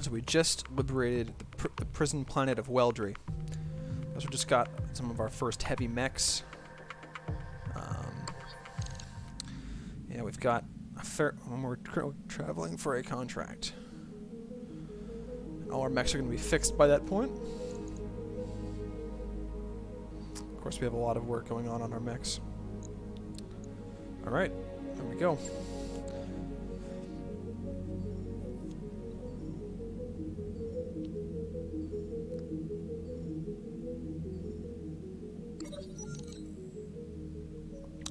So we just liberated the prison planet of Weldry. We also just got some of our first heavy mechs. Yeah, we've got a fair... We're traveling for a contract. And all our mechs are going to be fixed by that point. Of course, we have a lot of work going on our mechs. Alright, there we go.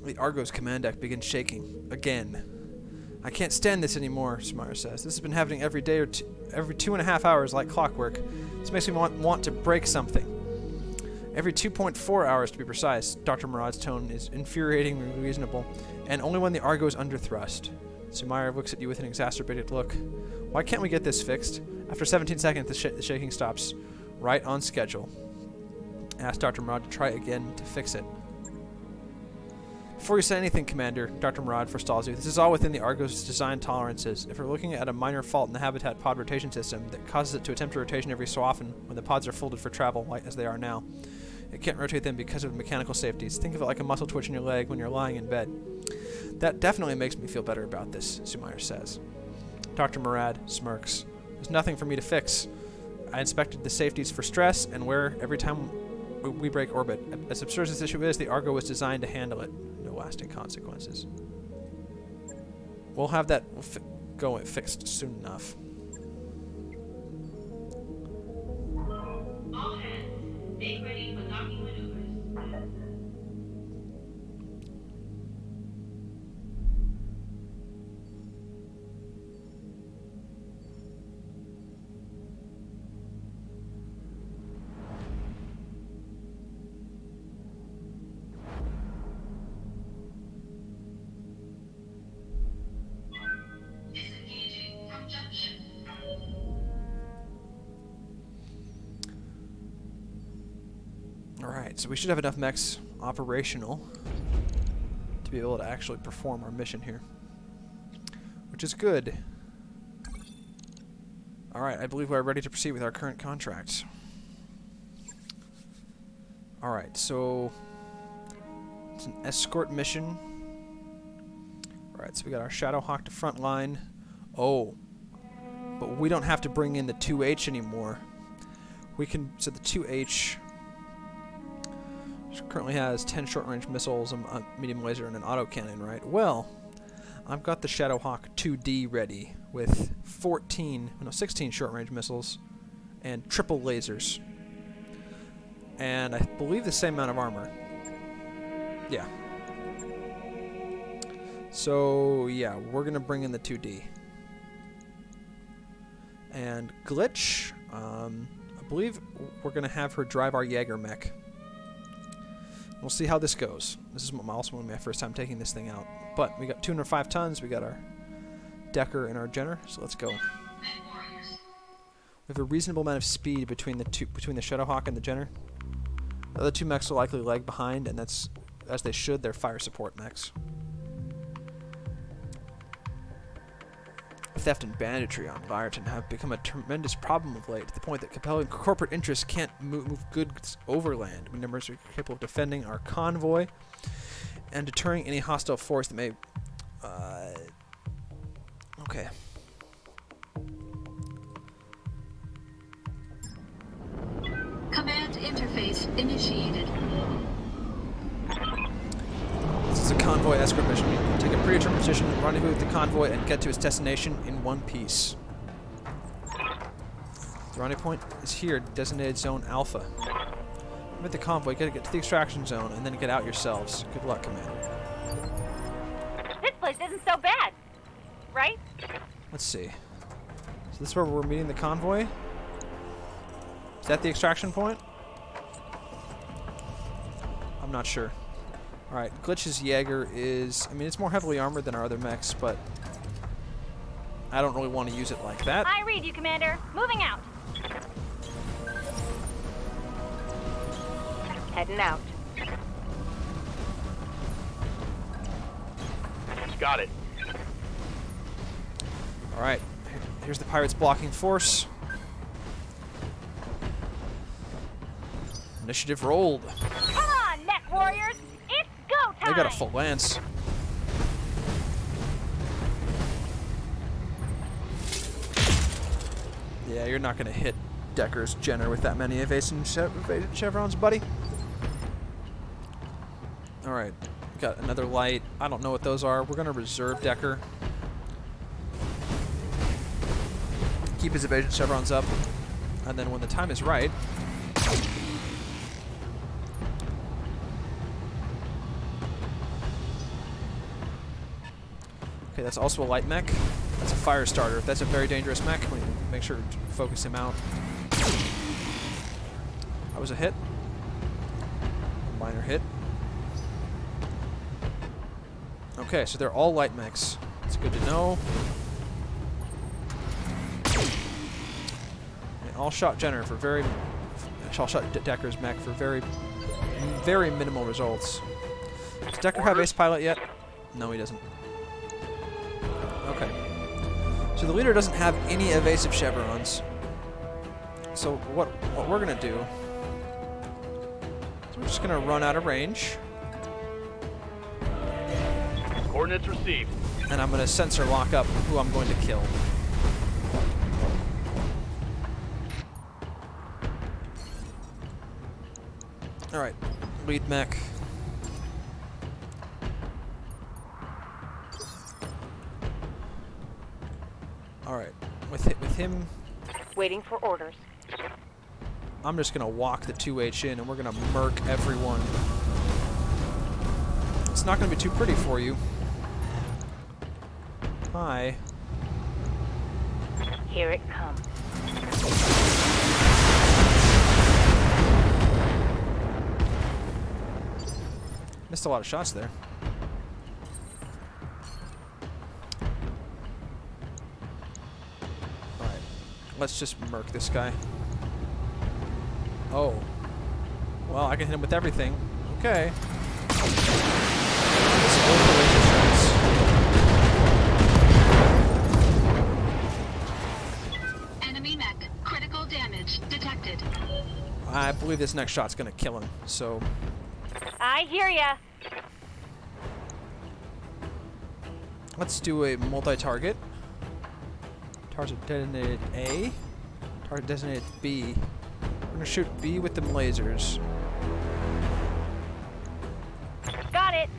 The Argo's command deck begins shaking again. I can't stand this anymore, Samara says. This has been happening every day or every 2.5 hours like clockwork. This makes me want to break something. Every 2.4 hours to be precise. Dr. Murad's tone is infuriatingly reasonable, and only when the Argo is under thrust. Sumire looks at you with an exacerbated look. Why can't we get this fixed? After 17 seconds, the shaking stops. Right on schedule. Ask Dr. Murad to try again to fix it. Before you say anything, Commander, Dr. Murad forestalls you. This is all within the Argo's design tolerances. If we're looking at a minor fault in the habitat pod rotation system that causes it to attempt a rotation every so often when the pods are folded for travel, like as they are now, it can't rotate them because of mechanical safeties. Think of it like a muscle twitch in your leg when you're lying in bed. That definitely makes me feel better about this, Sumire says. Dr. Murad smirks. There's nothing for me to fix. I inspected the safeties for stress and wear every time we break orbit. As absurd as this issue is, the Argo was designed to handle it. No lasting consequences. We'll have that fixed soon enough. All hands, stay ready for docking maneuvers. Alright, so we should have enough mechs operational to be able to actually perform our mission here. Which is good. Alright, I believe we're ready to proceed with our current contract. Alright, so it's an escort mission. Alright, so we got our Shadowhawk to front line. Oh, but we don't have to bring in the 2H anymore. We can, so the 2H currently has 10 short-range missiles, a medium laser, and an autocannon, right? Well, I've got the Shadowhawk 2D ready with 16 short-range missiles and triple lasers. And I believe the same amount of armor. Yeah. So, yeah, we're going to bring in the 2D. And Glitch, I believe we're going to have her drive our Jaegermech. We'll see how this goes. This is also my first time taking this thing out. But we got 205 tons, we got our Decker and our Jenner, so let's go. We have a reasonable amount of speed between the Shadowhawk and the Jenner. The other two mechs will likely lag behind, and that's, as they should, they're fire support mechs. Theft and banditry on Byerton have become a tremendous problem of late, to the point that compelling corporate interests can't move goods overland. We numbers are capable of defending our convoy and deterring any hostile force that may... okay. Command interface initiated. This is a convoy escort mission. We can take a predetermined position, rendezvous with the convoy, and get to its destination in one piece. The rendezvous point is here, designated Zone Alpha. With the convoy, you gotta get to the extraction zone and then get out yourselves. Good luck, Commander. This place isn't so bad, right? Let's see. So this is where we're meeting the convoy? Is that the extraction point? I'm not sure. Alright, Glitch's Jaeger is... I mean, it's more heavily armored than our other mechs, but... I don't really want to use it like that. I read you, Commander. Moving out. Heading out. Got it. Alright, here's the pirates' blocking force. Initiative rolled. Come on, mech warriors! It's go time! They got a full lance. Yeah, you're not going to hit Decker's Jenner with that many evasive chevrons, buddy. Alright, got another light. I don't know what those are. We're going to reserve Decker. Keep his evasion chevrons up. And then when the time is right... Okay, that's also a light mech. That's a fire starter. That's a very dangerous mech. We need to make sure to focus him out. That was a hit. A minor hit. Okay, so they're all light mechs. It's good to know. They all shot Jenner for very... all shot Decker's mech for very minimal results. Does Decker have ace pilot yet? No, he doesn't. Okay. So the leader doesn't have any evasive chevrons. So what we're gonna do is we're just gonna run out of range. Coordinates received. And I'm gonna sensor lock up who I'm going to kill. Alright, lead mech. Alright, with him... Waiting for orders. I'm just gonna walk the 2H in and we're gonna murk everyone. It's not gonna be too pretty for you. Hi. Here it comes. Missed a lot of shots there. Alright. Let's just murk this guy. Oh. Well, I can hit him with everything. Okay. Enemy mech. Critical damage detected. I believe this next shot's gonna kill him, so... I hear ya. Let's do a multi-target. Target designated A. Target designated B. We're gonna shoot B with them lasers. Got it.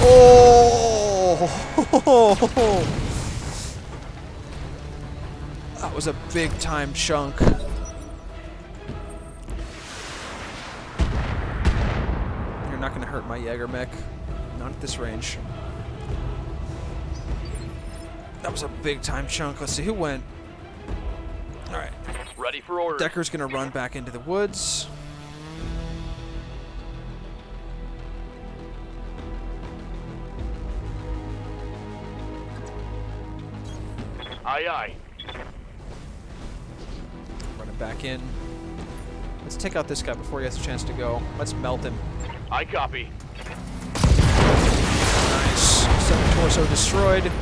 Oh! That was a big time chunk. You're not gonna hurt my Jaegermech. Not at this range. That was a big time chunk. Let's see who went. Alright. Ready for orders. Decker's gonna run back into the woods. Aye, aye. Running back in. Let's take out this guy before he has a chance to go. Let's melt him. I copy. Nice. Second torso destroyed.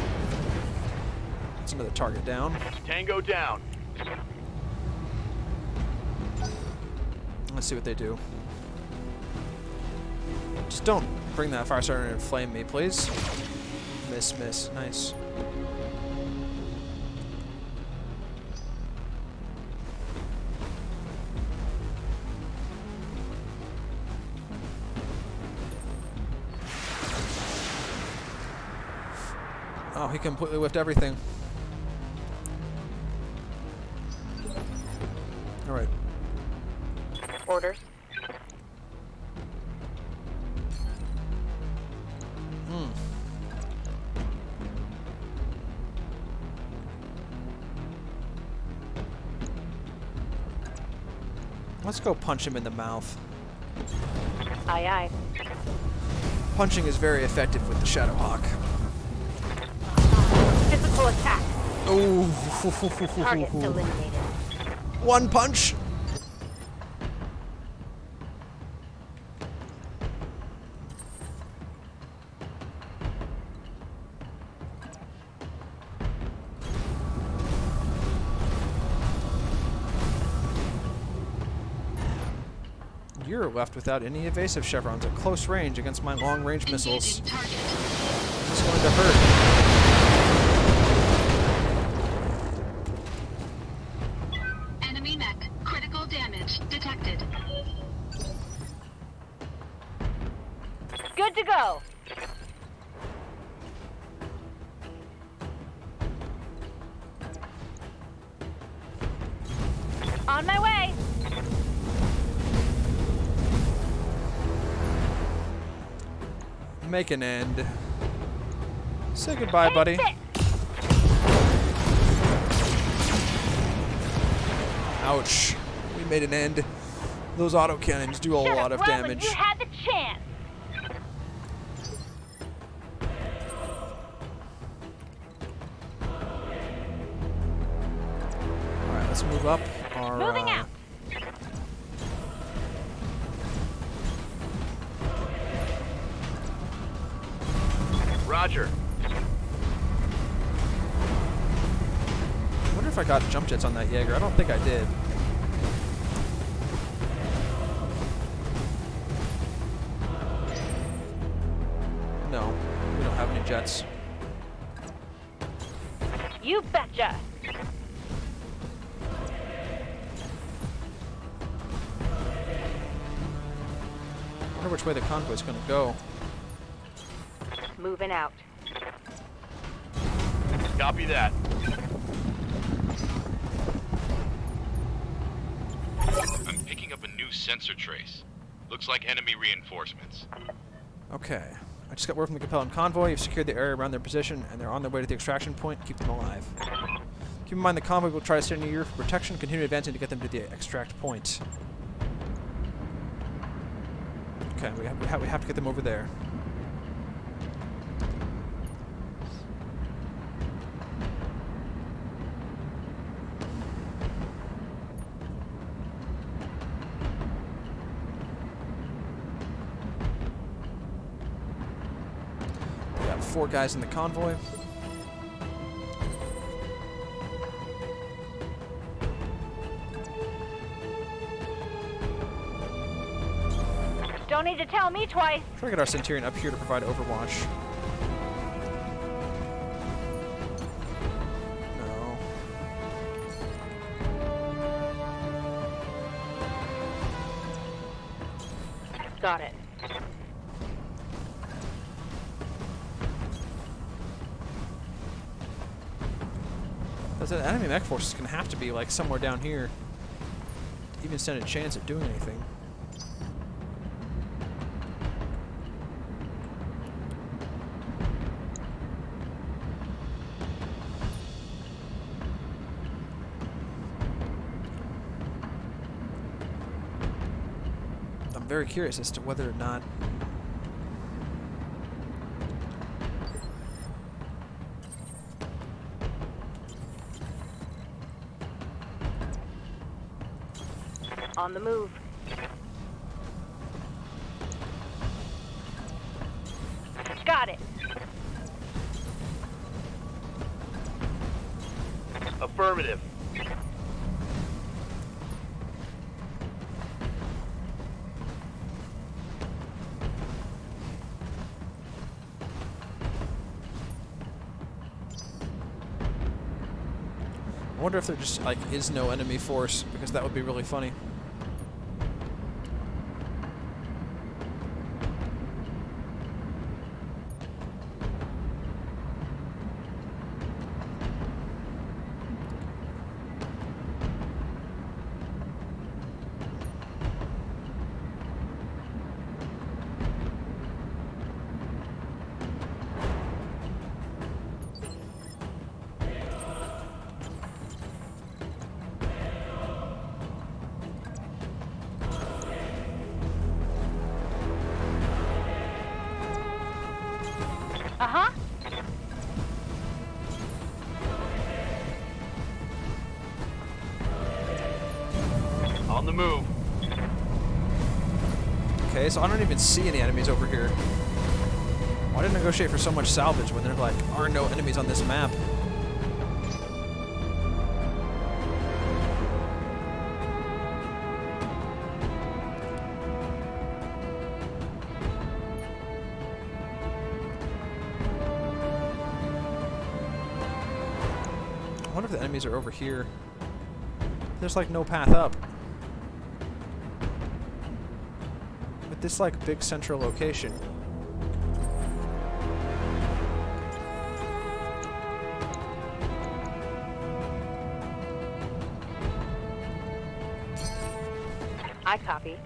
That's another target down. Tango down. Let's see what they do. Just don't bring that fire starter and flame me, please. Miss, miss. Nice. Oh, he completely whiffed everything. Alright. Orders. Let's go punch him in the mouth. Aye, aye. Punching is very effective with the Shadowhawk. Physical attack. Oh, Target eliminated. one punch. You're left without any evasive chevrons at close range against my long-range missiles. Engaging target. This is going to hurt. Enemy mech. Critical damage detected. Good to go. On my way. Make an end. Say goodbye, buddy. Hey, Ouch. We made an end. Those autocannons do a shut lot up, of Roland, damage. You had the chance. Alright, let's move up our... Moving out. Roger. I wonder if I got jump jets on that Jaeger. I don't think I did. No, we don't have any jets. You betcha. I wonder which way the convoy's gonna go. Moving out. Copy that. I'm picking up a new sensor trace. Looks like enemy reinforcements. Okay. I just got word from the Capellan convoy. You've secured the area around their position, and they're on their way to the extraction point. Keep them alive. Keep in mind the convoy will try to stay near you for protection. Continue advancing to get them to the extract point. Okay, we have to get them over there. We got 4 guys in the convoy. Don't need to tell me twice. Try to get our Centurion up here to provide overwatch. No. Got it. The enemy mech force is going to have to be like somewhere down here to even stand a chance at doing anything. I'm very curious as to whether or not On the move. Got it. Affirmative. I wonder if there just like is no enemy force, because that would be really funny. Uh-huh. On the move. Okay, so I don't even see any enemies over here. Why did I negotiate for so much salvage when there like are no enemies on this map? I wonder if the enemies are over here. There's like no path up. With this like big central location. I copy.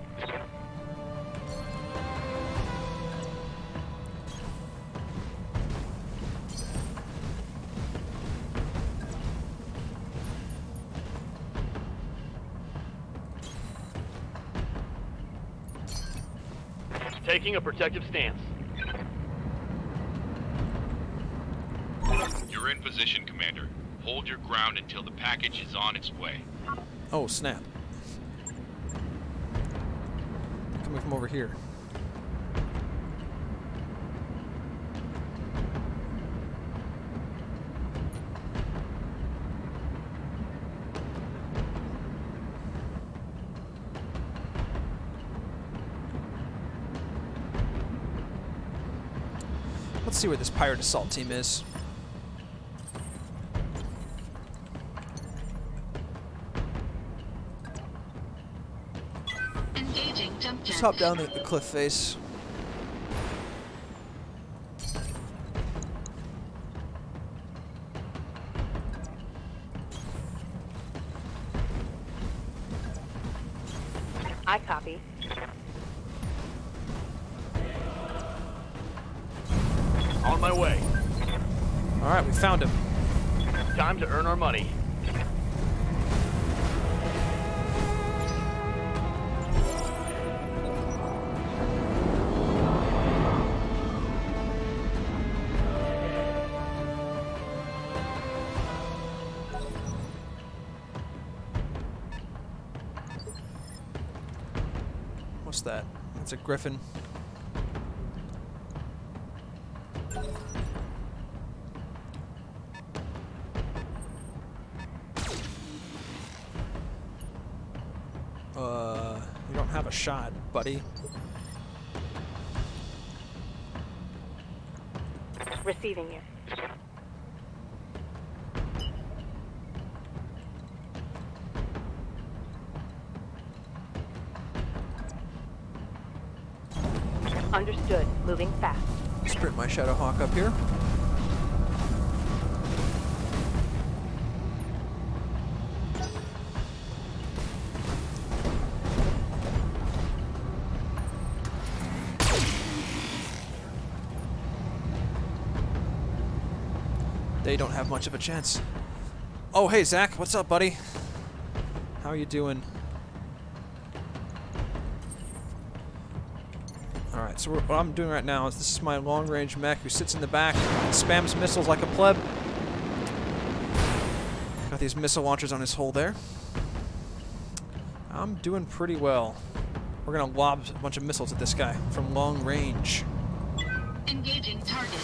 Taking a protective stance. You're in position, Commander. Hold your ground until the package is on its way. Oh, snap. Coming from over here. Let's see where this pirate assault team is. Engaging jump jet. Let's hop down the cliff face. I copy. On my way. Alright, we found him. Time to earn our money. What's that? It's a griffin. You don't have a shot, buddy. Receiving you. Understood. Moving fast. Sprint my Shadowhawk up here. They don't have much of a chance. Oh, hey, Zach. What's up, buddy? How are you doing? Alright, so what I'm doing right now is this is my long-range mech who sits in the back and spams missiles like a pleb. Got these missile launchers on his hull there. I'm doing pretty well. We're gonna lob a bunch of missiles at this guy from long range. Engaging target.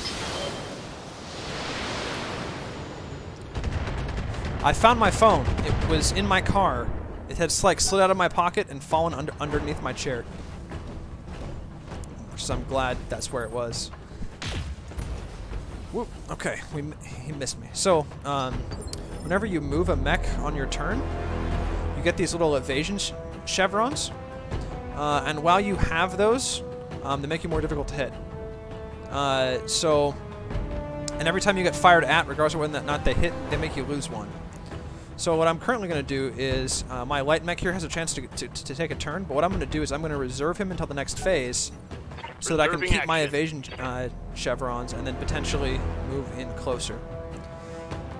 I found my phone. It was in my car. It had like slid out of my pocket and fallen underneath my chair. So I'm glad that's where it was. Whoop. Okay, he missed me. So, whenever you move a mech on your turn, you get these little evasion chevrons. And while you have those, they make you more difficult to hit. And every time you get fired at, regardless of whether or not they hit, they make you lose one. So what I'm currently going to do is, my light mech here has a chance to take a turn, but what I'm going to do is I'm going to reserve him until the next phase, so that I can keep my evasion chevrons and then potentially move in closer.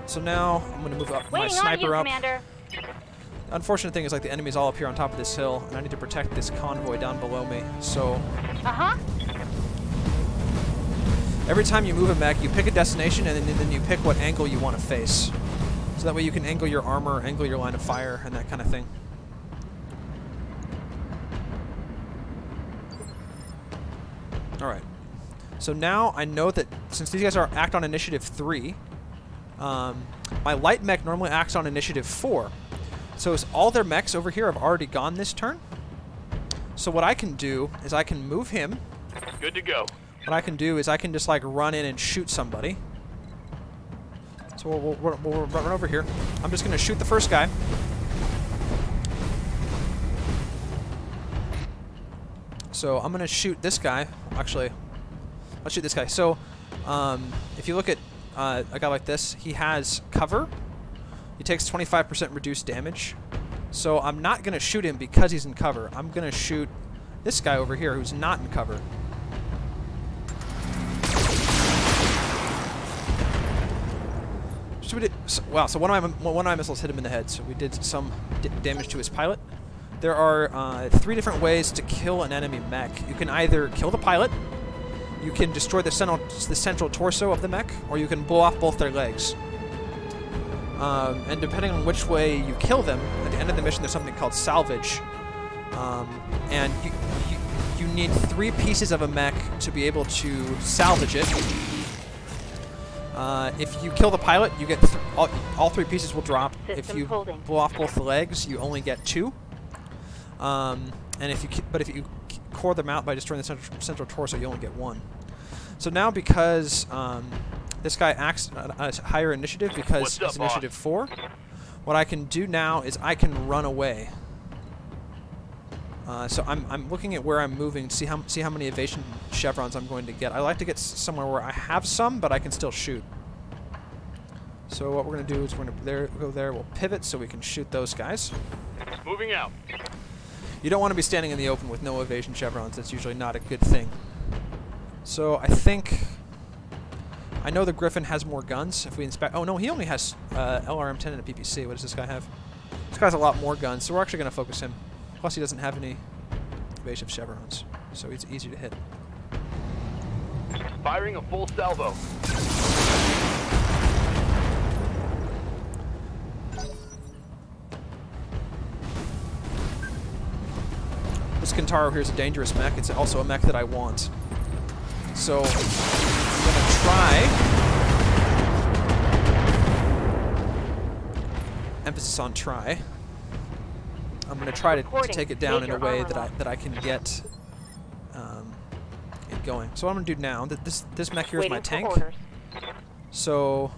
So now I'm going to move up my sniper up. Commander. The unfortunate thing is like the enemy's all up here on top of this hill, and I need to protect this convoy down below me. So every time you move a mech, you pick a destination and then you pick what angle you want to face. So that way you can angle your armor, angle your line of fire, and that kind of thing. Alright. So now I know that since these guys act on initiative 3, my light mech normally acts on initiative 4. So all their mechs over here have already gone this turn. So what I can do is I can move him. Good to go. What I can do is I can just like run in and shoot somebody. So So we'll run over here. I'm just going to shoot the first guy. So I'm going to shoot this guy. Actually, I'll shoot this guy. So if you look at a guy like this, he has cover. He takes 25% reduced damage. So I'm not going to shoot him because he's in cover. I'm going to shoot this guy over here who's not in cover. So we did, wow, so one of my missiles hit him in the head, so we did some damage to his pilot. There are 3 different ways to kill an enemy mech. You can either kill the pilot, you can destroy the central torso of the mech, or you can blow off both their legs. And depending on which way you kill them, at the end of the mission there's something called salvage. And you need 3 pieces of a mech to be able to salvage it. If you kill the pilot, you get all 3 pieces will drop. If you blow off both the legs, you only get 2. And if you core them out by destroying the central torso, you only get 1. So now because this guy acts at a higher initiative because it's initiative 4, what I can do now is I can run away. So I'm looking at where I'm moving to see how many evasion chevrons I'm going to get. I like to get somewhere where I have some, but I can still shoot. So what we're going to do is we're going to go there. We'll pivot so we can shoot those guys. Moving out. You don't want to be standing in the open with no evasion chevrons. That's usually not a good thing. So I think I know the Griffin has more guns. If we inspect, oh no, he only has LRM-10 and a PPC. What does this guy have? This guy has a lot more guns, so we're actually going to focus him. Plus, he doesn't have any evasive chevrons, so he's easy to hit. Firing a full salvo. This Kintaro here is a dangerous mech. It's also a mech that I want. So I'm going to try. Emphasis on try. I'm going to try to take it down in a way that I can get it going. So what I'm going to do now, this mech here is my tank. So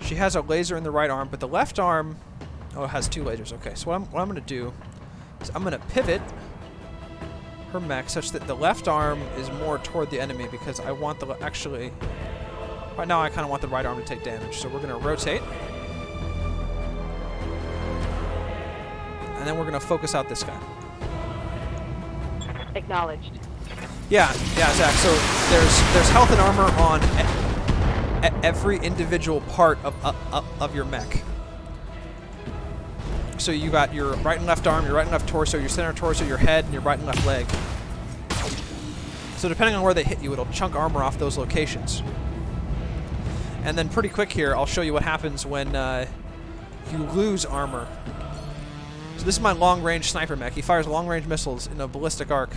she has a laser in the right arm, but the left arm, oh, it has 2 lasers. Okay, so what I'm going to do is I'm going to pivot her mech such that the left arm is more toward the enemy because I want the actually right now I kind of want the right arm to take damage. So we're going to rotate. And then we're going to focus out this guy. Acknowledged. Yeah, Zach. So there's health and armor on every individual part of your mech. So you got your right and left arm, your right and left torso, your center torso, your head, and your right and left leg. So depending on where they hit you, it'll chunk armor off those locations. And then pretty quick here, I'll show you what happens when you lose armor. So this is my long-range sniper mech. He fires long-range missiles in a ballistic arc.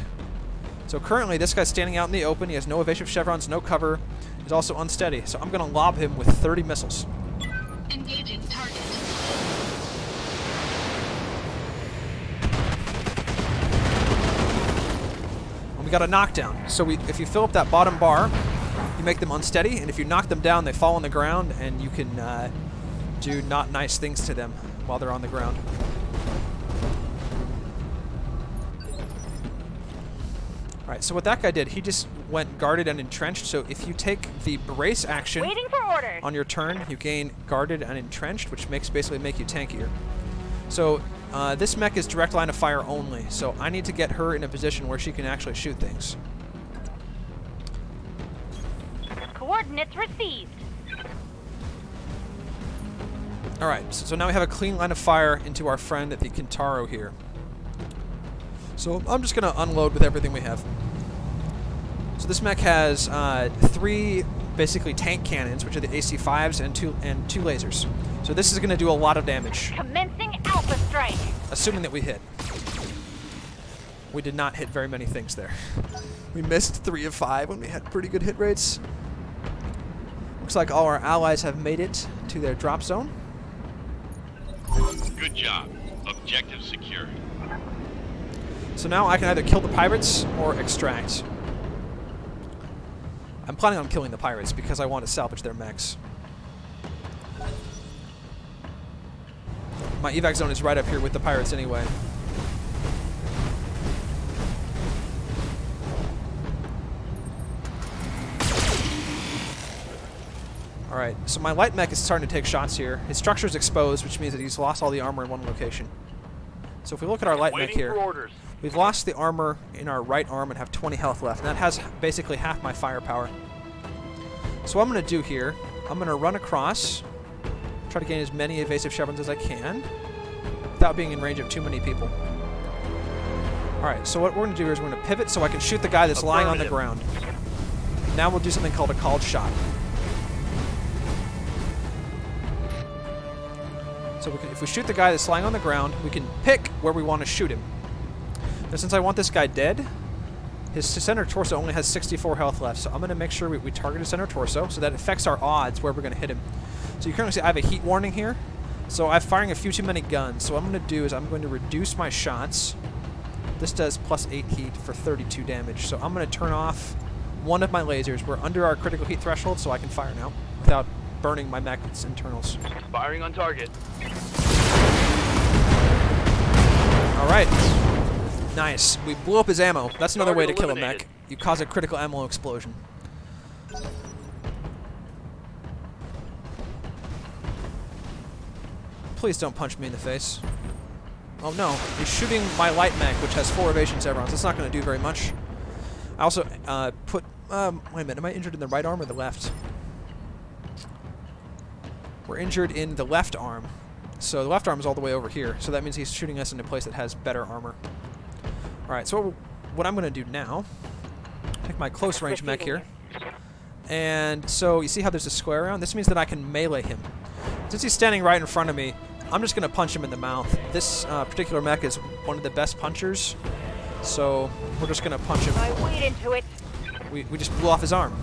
So currently, this guy's standing out in the open. He has no evasive chevrons, no cover. He's also unsteady. So I'm going to lob him with 30 missiles. Engaging target. And we got a knockdown. So if you fill up that bottom bar, you make them unsteady. And if you knock them down, they fall on the ground, and you can do not nice things to them while they're on the ground. Alright, so what that guy did, he just went guarded and entrenched. So if you take the brace action on your turn, you gain guarded and entrenched, which basically make you tankier. So this mech is direct line of fire only, so I need to get her in a position where she can actually shoot things. Coordinates received. Alright, so now we have a clean line of fire into our friend at the Kintaro here. So I'm just going to unload with everything we have. So this mech has 3 basically tank cannons, which are the AC-5s, and two lasers. So this is going to do a lot of damage. Commencing Alpha Strike. Assuming that we hit. We did not hit very many things there. We missed 3 of 5 when we had pretty good hit rates. Looks like all our allies have made it to their drop zone. Good job. Objective secured. So now I can either kill the pirates or extract. I'm planning on killing the pirates because I want to salvage their mechs. My evac zone is right up here with the pirates anyway. Alright, so my light mech is starting to take shots here. His structure is exposed, which means that he's lost all the armor in one location. So if we look at our light mech Waiting here, for orders. we've lost the armor in our right arm and have 20 health left, and that has basically half my firepower. So what I'm going to do here, I'm going to run across, try to gain as many evasive chevrons as I can, without being in range of too many people. Alright, so what we're going to do is we're going to pivot so I can shoot the guy that's lying on the ground. Now we'll do something called a called shot. So if we shoot the guy that's lying on the ground, we can pick where we want to shoot him. Now since I want this guy dead, his center torso only has 64 health left, so I'm going to make sure we target his center torso, so that affects our odds where we're going to hit him. So you currently see I have a heat warning here, so I'm firing a few too many guns. So what I'm going to do is I'm going to reduce my shots. This does plus 8 heat for 32 damage, so I'm going to turn off one of my lasers. We're under our critical heat threshold, so I can fire now without burning my mech's internals. Firing on target. Alright. Nice. We blew up his ammo. That's another way to Target kill a mech. eliminated. You cause a critical ammo explosion. Please don't punch me in the face. Oh no, he's shooting my light mech, which has 4 evasion chevrons. That's not going to do very much. I also wait a minute, am I injured in the right arm or the left? We're injured in the left arm. So the left arm is all the way over here. So that means he's shooting us in a place that has better armor. Alright, so what I'm going to do now, take my close range mech here. And so you see how there's a square around? This means that I can melee him. Since he's standing right in front of me, I'm just going to punch him in the mouth. This particular mech is one of the best punchers. So we're just going to punch him. I wade into it. We just blew off his arm.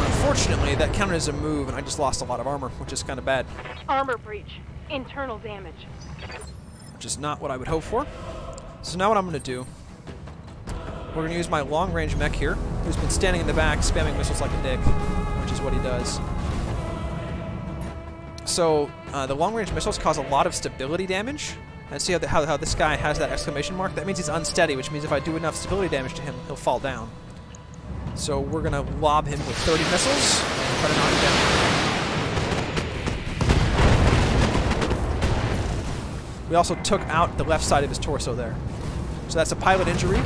Unfortunately, that counted as a move, and I just lost a lot of armor, which is kind of bad. Armor breach. Internal damage. Which is not what I would hope for. So now what I'm going to do, we're going to use my long-range mech here, who's been standing in the back spamming missiles like a dick, which is what he does. So the long-range missiles cause a lot of stability damage. And see how this guy has that exclamation mark? That means he's unsteady, which means if I do enough stability damage to him, he'll fall down. So we're going to lob him with 30 missiles and try to knock him down. We also took out the left side of his torso there. So that's a pilot injury.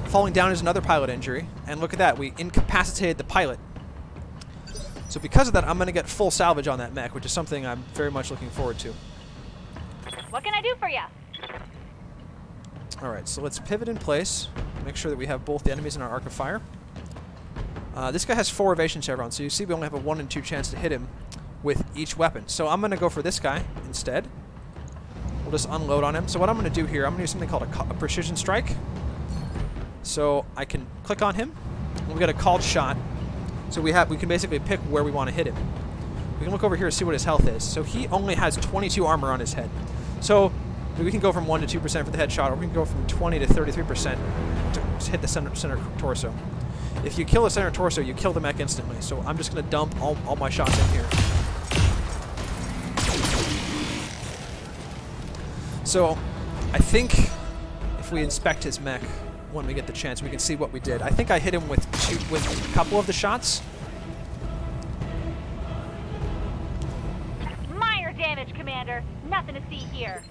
Falling down is another pilot injury. And look at that, we incapacitated the pilot. So because of that, I'm going to get full salvage on that mech, which is something I'm very much looking forward to. What can I do for you? Alright, so let's pivot in place. Make sure that we have both the enemies in our arc of fire. This guy has 4 evasion chevrons, so you see we only have a 1 in 2 chance to hit him with each weapon. So I'm going to go for this guy instead. We'll just unload on him. So what I'm going to do here, I'm going to do something called a precision strike. So I can click on him, and we get a called shot. So we can basically pick where we want to hit him. We can look over here and see what his health is. So he only has 22 armor on his head. So we can go from 1 to 2% for the headshot, or we can go from 20 to 33% to hit the center torso. If you kill the center torso, you kill the mech instantly. So I'm just going to dump all my shots in here. So I think if we inspect his mech when we get the chance, we can see what we did. I think I hit him with a couple of the shots. Minor damage, Commander. Nothing to see here.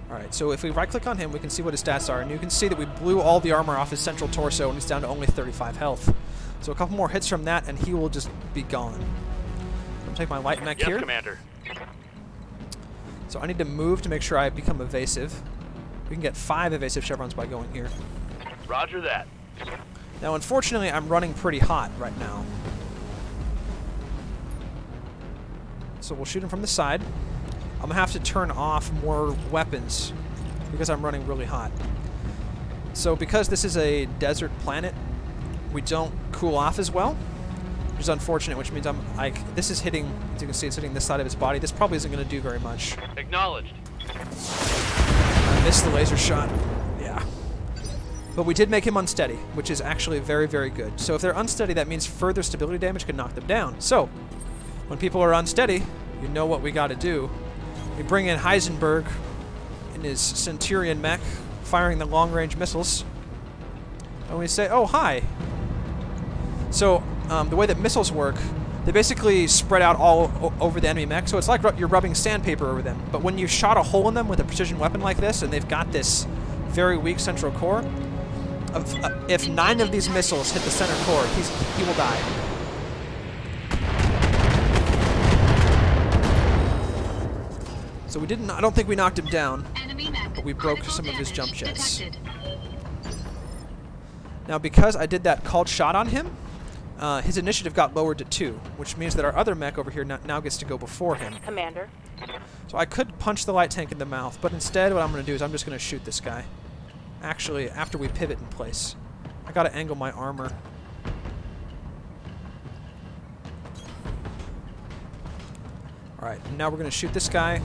Alright, so if we right-click on him, we can see what his stats are, and you can see that we blew all the armor off his central torso, and he's down to only 35 health. So a couple more hits from that, and he will just be gone. I'm going to take my light mech Yes, here. Commander. So I need to move to make sure I become evasive. We can get 5 evasive chevrons by going here. Roger that. Now, unfortunately, I'm running pretty hot right now. So we'll shoot him from the side. I'm going to have to turn off more weapons because I'm running really hot. So because this is a desert planet, we don't cool off as well, which is unfortunate, which means this is hitting, as you can see, it's hitting this side of his body. This probably isn't going to do very much. Acknowledged. I missed the laser shot. Yeah. But we did make him unsteady, which is actually very, very good. So if they're unsteady, that means further stability damage can knock them down. So when people are unsteady, you know what we got to do. We bring in Heisenberg in his Centurion mech, firing the long-range missiles. And we say, oh, hi. So the way that missiles work, they basically spread out all over the enemy mech. So it's like you're rubbing sandpaper over them. But when you shot a hole in them with a precision weapon like this, and they've got this very weak central core, if 9 of these missiles hit the center core, he will die. So we didn't. I don't think we knocked him down, but we broke some of his jump jets. Now, because I did that called shot on him, his initiative got lowered to 2, which means that our other mech over here now gets to go before him. Commander. So I could punch the light tank in the mouth, but instead what I'm going to do is I'm just going to shoot this guy. Actually, after we pivot in place. I got to angle my armor. Alright, now we're going to shoot this guy.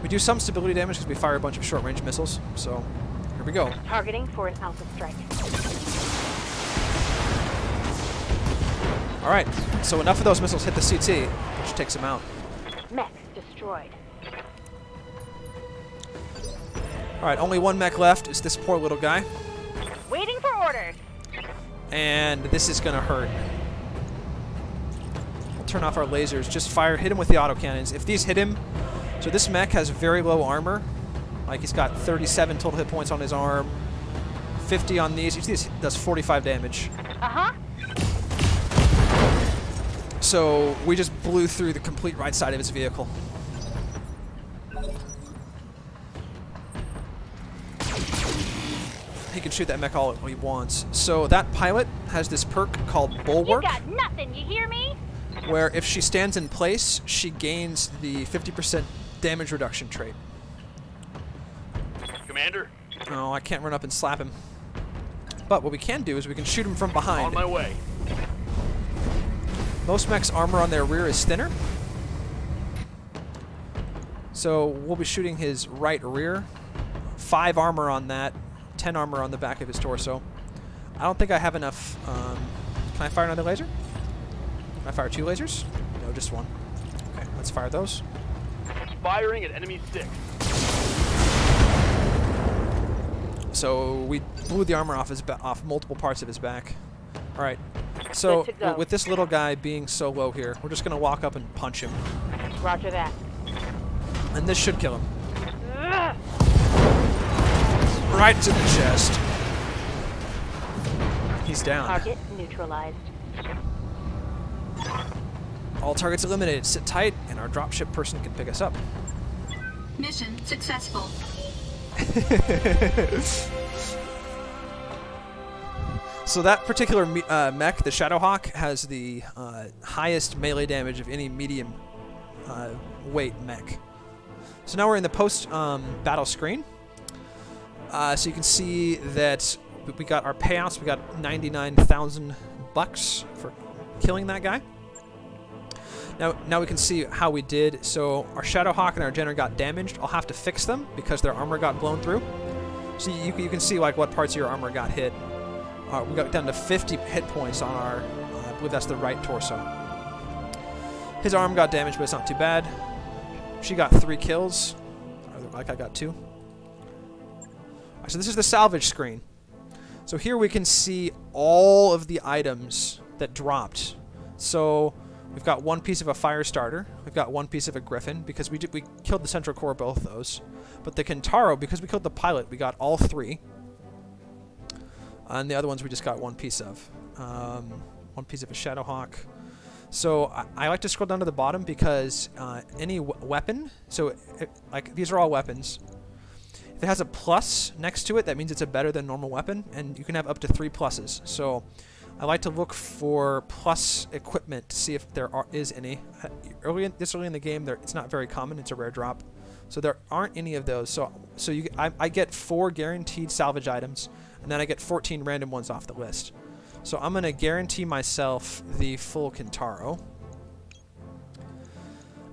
We do some stability damage because we fire a bunch of short-range missiles. So, here we go. Targeting for an alpha strike. Alright, so enough of those missiles hit the CT, which takes him out. Mech destroyed. Alright, only 1 mech left. It's this poor little guy. Waiting for orders. And this is gonna hurt. We'll turn off our lasers. Just hit him with the autocannons. If these hit him, so this mech has very low armor. Like he's got 37 total hit points on his arm, 50 on these. Each of these does 45 damage. Uh-huh. So we just blew through the complete right side of his vehicle. He can shoot that mech all he wants. So that pilot has this perk called Bulwark. You got nothing, you hear me? Where if she stands in place, she gains the 50% damage reduction trait. Commander? Oh, I can't run up and slap him. But what we can do is we can shoot him from behind. On my way. Most mechs' armor on their rear is thinner. So we'll be shooting his right rear. 5 armor on that. 10 armor on the back of his torso. I don't think I have enough. Can I fire another laser? Can I fire 2 lasers? No, just 1. Okay, let's fire those. Firing at enemy 6. So we blew the armor off multiple parts of his back. All right. So with this little guy being so low here, we're just gonna walk up and punch him. Roger that. And this should kill him. Ugh. Right to the chest. He's down. Target neutralized. All targets eliminated. Sit tight, and our dropship person can pick us up. Mission successful. So that particular mech, the Shadowhawk, has the highest melee damage of any medium weight mech. So now we're in the post-battle screen. So you can see that we got our payouts. We got 99,000 bucks for killing that guy. Now we can see how we did. So our Shadowhawk and our Jenner got damaged. I'll have to fix them because their armor got blown through. So you can see like what parts of your armor got hit. We got down to 50 hit points on our, I believe that's the right torso. His arm got damaged, but it's not too bad. She got 3 kills. Like I got 2. So this is the salvage screen. So here we can see all of the items that dropped. So we've got 1 piece of a fire starter. We've got 1 piece of a griffin because we killed the central core of both those. But the Kintaro, because we killed the pilot, we got all 3. And the other ones we just got 1 piece of. 1 piece of a Shadowhawk. So I like to scroll down to the bottom because any weapon, so like these are all weapons. If it has a plus next to it, that means it's a better than normal weapon, and you can have up to 3 pluses. So I like to look for plus equipment to see if there is any. This early in the game, it's not very common. It's a rare drop, so there aren't any of those. So I get 4 guaranteed salvage items, and then I get 14 random ones off the list. So I'm gonna guarantee myself the full Kintaro.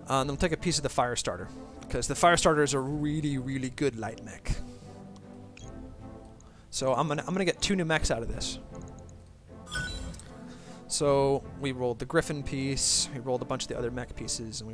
And then take a piece of the fire starter, because the fire starter is a really, really good light mech. So I'm gonna get 2 new mechs out of this. So we rolled the Griffin piece, we rolled a bunch of the other mech pieces, and we